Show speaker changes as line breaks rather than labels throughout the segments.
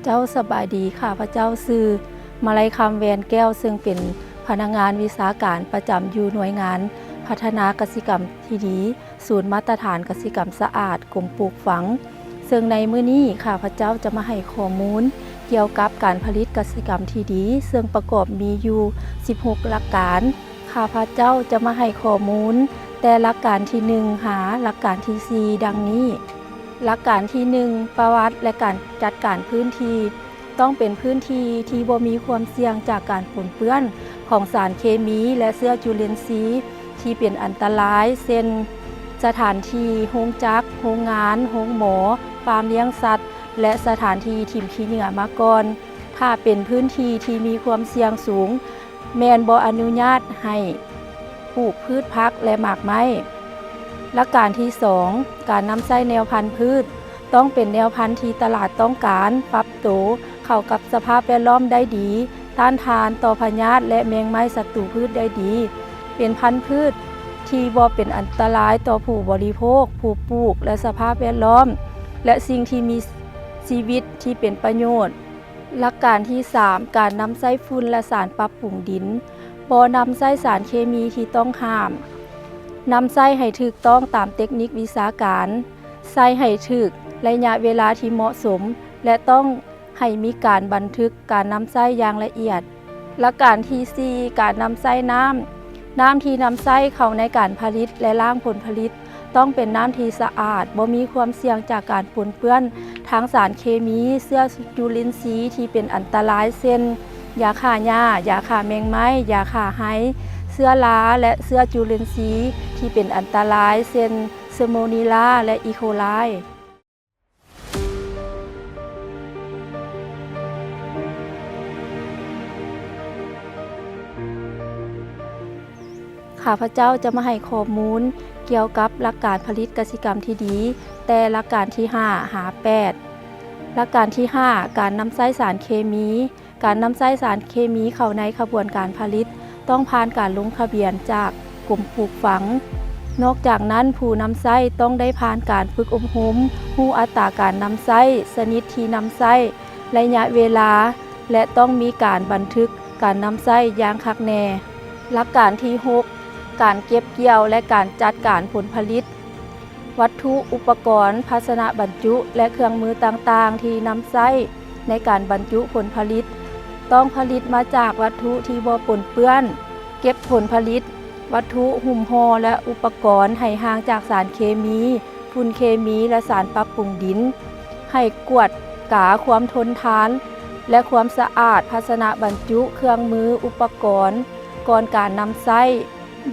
จ้าสบายดีค่ะพระเจ้าซื่อมาลัยคำแวนแก้วซึ่งเป็นพนักงานวิชาการประจำอยู่หน่วยงานพัฒนากสิกรรมที่ดีศูนย์มาตรฐานกสิกรรมสะอาดกรมปลูกฝังซึ่งในมื้อนี้ค่ะพระเจ้าจะมาให้ข้อมูลเกี่ยวกับการผลิตกสิกรรมที่ดีซึ่งประกอบมีอยู่16หลักการข้าพเจ้าจะมาให้ข้อมูลแต่หลักการที่1หาหลักการที่4ดังนี้หลักการที่1ประวัติและการจัดการพื้นที่ต้องเป็นพื้นที่ที่บ่มีความเสี่ยงจากการปนเปื้อนของสารเคมีและเชื้อจุลินทรีย์ที่เป็นอันตรายเช่นสถานที่โรงจักรโรงงานโรงหมอฟาร์มเลี้ยงสัตว์และสถานที่ถิ่มขี้เหงื่อมาก่อนถ้าเป็นพื้นที่ที่มีความเสี่ยงสูงแม่นบ่อนุญาตให้ปลูกพืชพักและหมากไม้หลักการที่2การนำใช้แนวพันธุ์พืชต้องเป็นแนวพันธุ์ที่ตลาดต้องการปรับตัวเข้ากับสภาพแวดล้อมได้ดีต้านทานต่อพยาธิและแมงไม้ศัตรูพืชได้ดีเป็นพันธุ์พืชที่บ่เป็นอันตรายต่อผู้บริโภคผู้ปลูกและสภาพแวดล้อมและสิ่งที่มีชีวิตที่เป็นประโยชน์หลักการที่3การนำใช้ฝุ่นและสารปรับปรุงดินบ่นำใช้สารเคมีที่ต้องห้ามนำใช้ให้ถูกต้องตามเทคนิควิชาการใช้ให้ถูกระยะเวลาที่เหมาะสมและต้องให้มีการบันทึกการนำใช้อย่างละเอียดหลักการที่4การนำใช้น้ำที่นำใช้เข้าในการผลิตและล้างผลผลิตต้องเป็นน้ำที่สะอาดบ่มีความเสี่ยงจากการปนเปื้อนทางสารเคมีเชื้อจุลินทรีย์ที่เป็นอันตรายเช่นยาฆ่าหญ้ายาฆ่าแมงไม้ยาฆ่าไฮเชื้อราและเชื้อจุลินทรีย์ที่เป็นอันตรายเช่นซาโมนีลาและอีโคไลข้าพเจ้าจะมาให้ข้อมูลเกี่ยวกับหลักการผลิตกสิกรรมที่ดีแต่หลักการที่5หา8หลักการที่5การนำใช้สารเคมีการนำใช้สารเคมีเข้าในขบวนการผลิตต้องผ่านการลงทะเบียนจากกรมปลูกฝังนอกจากนั้นผู้นำใช้ต้องได้ผ่านการฝึกอบรมรู้อัตราการนำใช้ชนิดที่นำใช้ระยะเวลาและต้องมีการบันทึกการนำใช้อย่างคักแน่หลักการที่6การเก็บเกี่ยวและการจัดการผลผลิตวัตถุอุปกรณ์ภาชนะบรรจุและเครื่องมือต่างๆที่นำใช้ในการบรรจุผลผลิตต้องผลิตมาจากวัตถุที่บ่ปนเปื้อนเก็บผลผลิตวัตถุหุ้มห่อและอุปกรณ์ให้ห่างจากสารเคมีฝุ่นเคมีและสารปรับปรุงดินให้กวดกาความทนทานและความสะอาดภาชนะบรรจุเครื่องมืออุปกรณ์ก่อนการนำใช้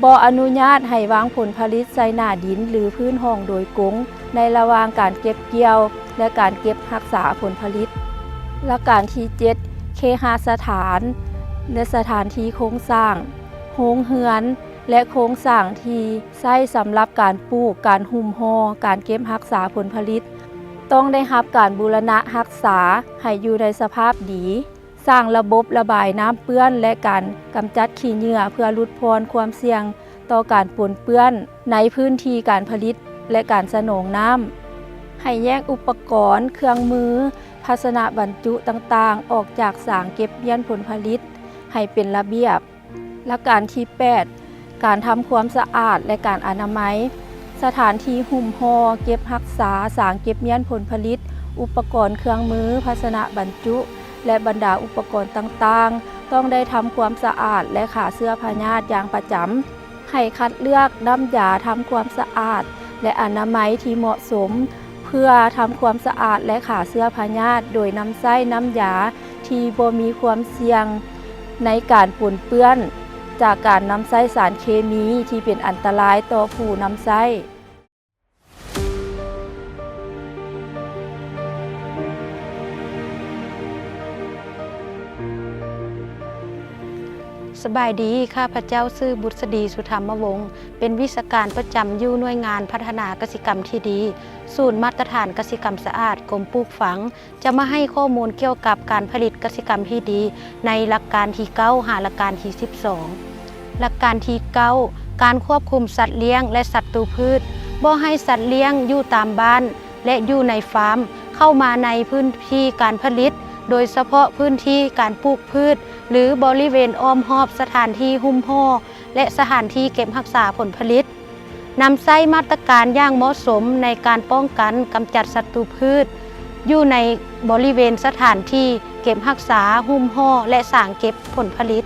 บ่อนุญาตให้วางผลผลิตใส่หน้าดินหรือพื้นห้องโดยกงในระหว่างการเก็บเกี่ยวและการเก็บรักษาผลผลิตหลักการที่7เคหสถานและสถานที่โครงสร้างโรงเรือนและโครงสร้างที่ใช้สำหรับการปลูกการหุ้มห่อการเก็บรักษาผลผลิตต้องได้รับการบูรณะรักษาให้อยู่ในสภาพดีสร้างระบบระบายน้ำเปื้อนและการกำจัดขี้เหงื่อเพื่อลดพรความเสี่ยงต่อการปนเปื้อนในพื้นที่การผลิตและการสนองน้ำให้แยกอุปกรณ์เครื่องมือภาชนะบรรจุต่างๆออกจากสางเก็บเกี่ยวผลผลิตให้เป็นระเบียบหลักการที่8การทำความสะอาดและการอนามัยสถานที่หุ้มห่อเก็บรักษาสางเก็บเกี่ยวผลผลิตอุปกรณ์เครื่องมือภาชนะบรรจุและบรรดาอุปกรณ์ต่างๆต้องได้ทำความสะอาดและฆ่าเชื้อพยาธิอย่างประจำให้คัดเลือกน้ำยาทำความสะอาดและอนามัยที่เหมาะสมเพื่อทำความสะอาดและฆ่าเชื้อพยาธิโดยนำใช้น้ำยาที่บ่มีความเสี่ยงในการปนเปื้อนจากการนำใช้สารเคมีที่เป็นอันตรายต่อผู้นำใช้
สบายดีข้าพเจ้าชื่อบุษดีสุธรรมวงศ์เป็นวิชาการประจำอยู่หน่วยงานพัฒนากสิกรรมที่ดีศูนย์มาตรฐานกสิกรรมสะอาดกรมปลูกฝังจะมาให้ข้อมูลเกี่ยวกับการผลิตกสิกรรมที่ดีในหลักการที่9หาหลักการที่12หลักการที่9การควบคุมสัตว์เลี้ยงและศัตรูพืชบ่ให้สัตว์เลี้ยงอยู่ตามบ้านและอยู่ในฟาร์มเข้ามาในพื้นที่การผลิต โดยเฉพาะพื้นที่การปลูกพืชหรือบริเวณอ้อมรอบสถานที่หุ้มห่อและสถานที่เก็บรักษาผลผลิตนำใช้มาตรการอย่างเหมาะสมในการป้องกันกำจัดศัตรูพืชอยู่ในบริเวณสถานที่เก็บรักษาหุ้มห่อและสางเก็บผลผลิต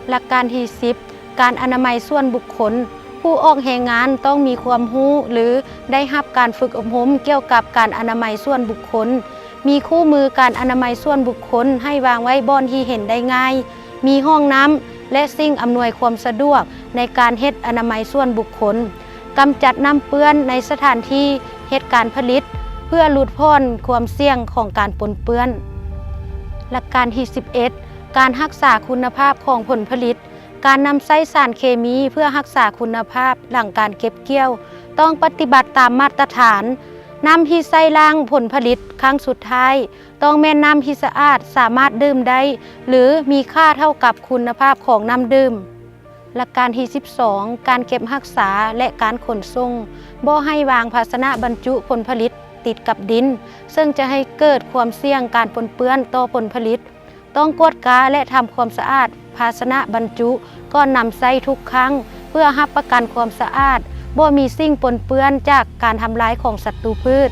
หลักการที่ 10 การอนามัยส่วนบุคคลผู้ออกแรงงานต้องมีความรู้หรือได้รับการฝึกอบรมเกี่ยวกับการอนามัยส่วนบุคคลมีคู่มือการอนามัยส่วนบุคคลให้วางไว้บ่อนที่เห็นได้ง่ายมีห้องน้ำและสิ่งอำนวยความสะดวกในการเฮ็ดอนามัยส่วนบุคคลกำจัดน้ำเปื้อนในสถานที่เฮ็ดการผลิตเพื่อลดพ้นความเสี่ยงของการปนเปื้อนหลักการที่ 11 การรักษาคุณภาพของผลผลิตการนำใช้สารเคมีเพื่อรักษาคุณภาพหลังการเก็บเกี่ยวต้องปฏิบัติตามมาตรฐานน้ำที่ใส่ล้างผลผลิตครั้งสุดท้ายต้องแม่นน้ำที่สะอาดสามารถดื่มได้หรือมีค่าเท่ากับคุณภาพของน้ำดื่มหลักการที่ 12 การเก็บรักษาและการขนส่งบ่ให้วางภาชนะบรรจุผลผลิตติดกับดินซึ่งจะให้เกิดความเสี่ยงการปนเปื้อนต่อผลผลิตต้องกวดกาและทำความสะอาดภาชนะบรรจุก่อนนำใช้ทุกครั้งเพื่อรับประกันความสะอาดบ่มีสิ่งปนเปื้อนจากการทำลายของศัตรูพืช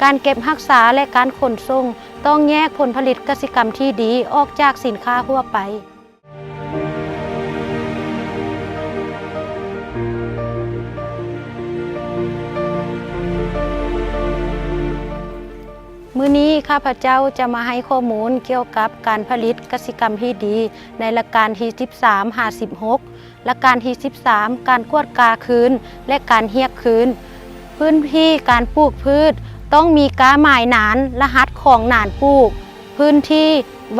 การเก็บรักษาและการขนส่งต้องแยกผลผลิตเกษตรกรรมที่ดีออกจากสินค้าทั่วไปมื้อนี้ข้าพเจ้าจะมาให้ข้อมูลเกี่ยวกับการผลิตกสิกรรมที่ดีในหลักการที่ 13-56 หลักการที่ 13 การกวดกาคืนและการเฮียกคืนพื้นที่การปลูกพืชต้องมีกาหมายหนานรหัสของหนานปลูกพื้นที่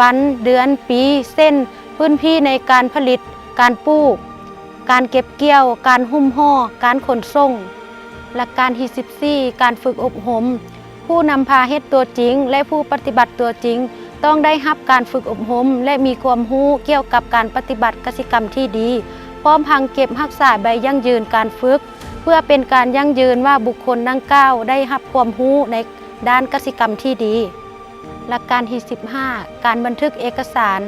วันเดือนปีเส้นพื้นที่ในการผลิตการปลูกการเก็บเกี่ยวการหุ้มห่อการขนส่งหลักการที่ 14 การฝึกอบรมผู้นำพาเฮ็ดตัวจริงและผู้ปฏิบัติตัวจริงต้องได้รับการฝึกอบรมและมีความรู้เกี่ยวกับการปฏิบัติกสิกรรมที่ดีพร้อมพังเก็บรักษาใบยั่งยืนการฝึกเพื่อเป็นการยั่งยืนว่าบุคคลดังกล่าวได้รับความรู้ในด้านกสิกรรมที่ดีหลักการที่ 15 การบันทึกเอกสาร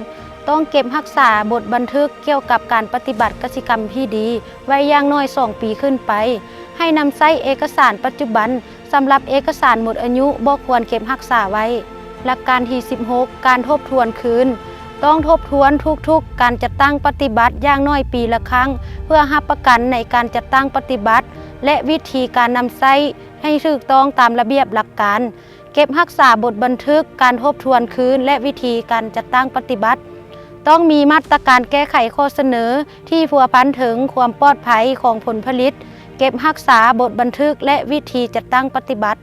ต้องเก็บรักษาบทบันทึกเกี่ยวกับการปฏิบัติกสิกรรมที่ดีไว้อย่างน้อย2 ปีขึ้นไปให้นำใช้เอกสารปัจจุบันสำหรับเอกสารหมดอายุบ่ควรเก็บรักษาไว้หลักการที่ 16 การทบทวนคืนต้องทบทวนทุกๆการจัดตั้งปฏิบัติอย่างน้อยปีละครั้งเพื่อรับประกันในการจัดตั้งปฏิบัติและวิธีการนำใช้ให้ถูกต้องตามระเบียบหลักการเก็บรักษาบทบันทึกการทบทวนคืนและวิธีการจัดตั้งปฏิบัติต้องมีมาตรการแก้ไขข้อเสนอที่พัวพันถึงความปลอดภัยของผลผลิตเก็บรักษาบทบันทึกและวิธีจัดตั้งปฏิบัติ